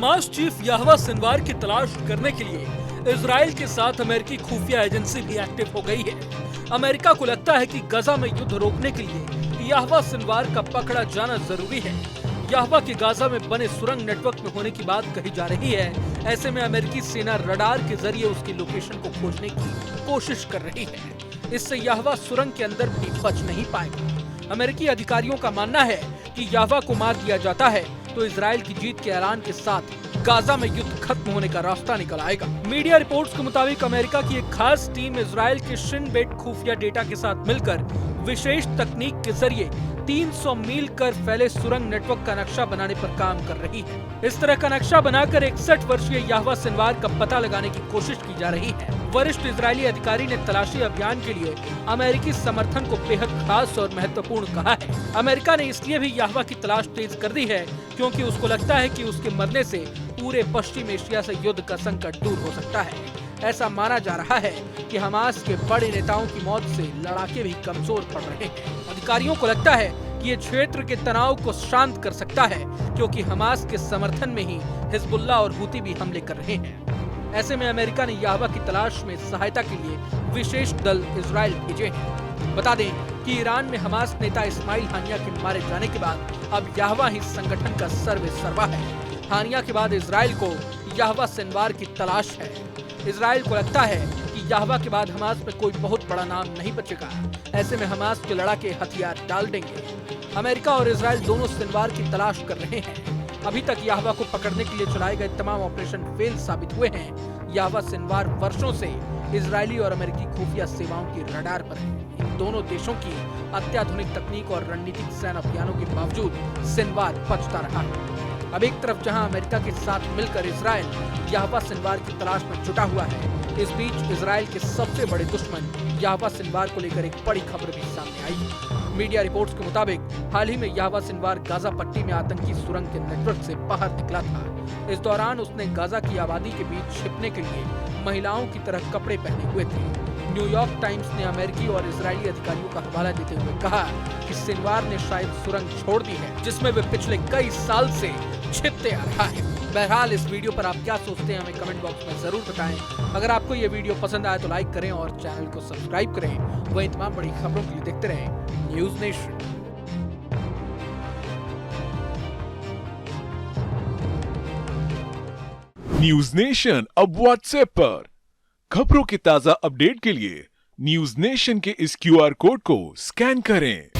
Hamas chief याहवा Sinwar की तलाश करने के लिए इजराइल के साथ अमेरिकी खुफिया एजेंसी भी एक्टिव हो गई है। अमेरिका को लगता है कि गाजा में युद्ध रोकने के लिए याहवा सिनवार का पकड़ा जाना जरूरी है। याहवा के गाजा में बने सुरंग नेटवर्क में होने की बात कही जा रही है। ऐसे में अमेरिकी सेना रडार के जरिए उसकी लोकेशन को खोजने की कोशिश कर रही है। इससे याहवा सुरंग के अंदर भी बच नहीं पाएगा। अमेरिकी अधिकारियों का मानना है कि याहवा को मार दिया जाता है तो इजराइल की जीत के ऐलान के साथ गाजा में युद्ध खत्म होने का रास्ता निकल आएगा। मीडिया रिपोर्ट्स के मुताबिक अमेरिका की एक खास टीम इजराइल के शिन बेट खुफिया डेटा के साथ मिलकर विशेष तकनीक के जरिए 300 मील कर फैले सुरंग नेटवर्क का नक्शा बनाने पर काम कर रही है। इस तरह का नक्शा बनाकर 61 वर्षीय याहवा सिनवार का पता लगाने की कोशिश की जा रही है। वरिष्ठ इजरायली अधिकारी ने तलाशी अभियान के लिए अमेरिकी समर्थन को बेहद खास और महत्वपूर्ण कहा है। अमेरिका ने इसलिए भी याहवा की तलाश तेज कर दी है क्योंकि उसको लगता है कि उसके मरने से पूरे पश्चिम एशिया से युद्ध का संकट दूर हो सकता है। ऐसा माना जा रहा है कि हमास के बड़े नेताओं की मौत से लड़ाके भी कमजोर पड़ रहे हैं। अधिकारियों को लगता है कि ये क्षेत्र के तनाव को शांत कर सकता है क्योंकि हमास के समर्थन में ही हिजबुल्लाह और हूती भी हमले कर रहे हैं। ऐसे में अमेरिका ने याहवा की तलाश में सहायता के लिए विशेष दल इजराइल भेजे हैं। बता दें कि ईरान में हमास नेता इस्माइल हानिया के मारे जाने के बाद अब याहवा ही संगठन का सर्वे सर्वा है। हानिया के बाद इजराइल को याहवा सिनवार की तलाश है। इजराइल को लगता है कि याहवा के बाद हमास में कोई बहुत बड़ा नाम नहीं बचेगा। ऐसे में हमास के लड़ाके हथियार डाल देंगे। अमेरिका और इजराइल दोनों सिनवार की तलाश कर रहे हैं। अभी तक याहवा को पकड़ने के लिए चलाए गए तमाम ऑपरेशन फेल साबित हुए हैं। याहवा सिनवार वर्षों से इजरायली और अमेरिकी खुफिया सेवाओं की रडार पर है। इन दोनों देशों की अत्याधुनिक तकनीक और रणनीतिक सैन्य अभियानों के बावजूद सिनवार बचता रहा है। अब एक तरफ जहां अमेरिका के साथ मिलकर इजराइल याहवा सिनवार की तलाश में जुटा हुआ है, इस बीच इजराइल के सबसे बड़े दुश्मन याहवा सिनवार को लेकर एक बड़ी खबर भी सामने आई है। मीडिया रिपोर्ट्स के मुताबिक हाल ही में याहवा सिनवार गाजा पट्टी में आतंकी सुरंग के नेटवर्क से बाहर निकला था। इस दौरान उसने गाजा की आबादी के बीच छिपने के लिए महिलाओं की तरह कपड़े पहने हुए थे। न्यूयॉर्क टाइम्स ने अमेरिकी और इजरायली अधिकारियों का हवाला देते हुए कहा कि सिनवार ने शायद सुरंग छोड़ दी है जिसमें वे पिछले कई साल से छिपते आ रहा है। बहरहाल इस वीडियो पर आप क्या सोचते हैं हमें कमेंट बॉक्स में जरूर बताएं। अगर आपको ये वीडियो पसंद आए तो लाइक करें और चैनल को सब्सक्राइब करें। वहीं तमाम बड़ी खबरों के लिए देखते रहें न्यूज नेशन। न्यूज नेशन अब व्हाट्सएप पर खबरों के ताजा अपडेट के लिए न्यूज नेशन के इस QR कोड को स्कैन करें।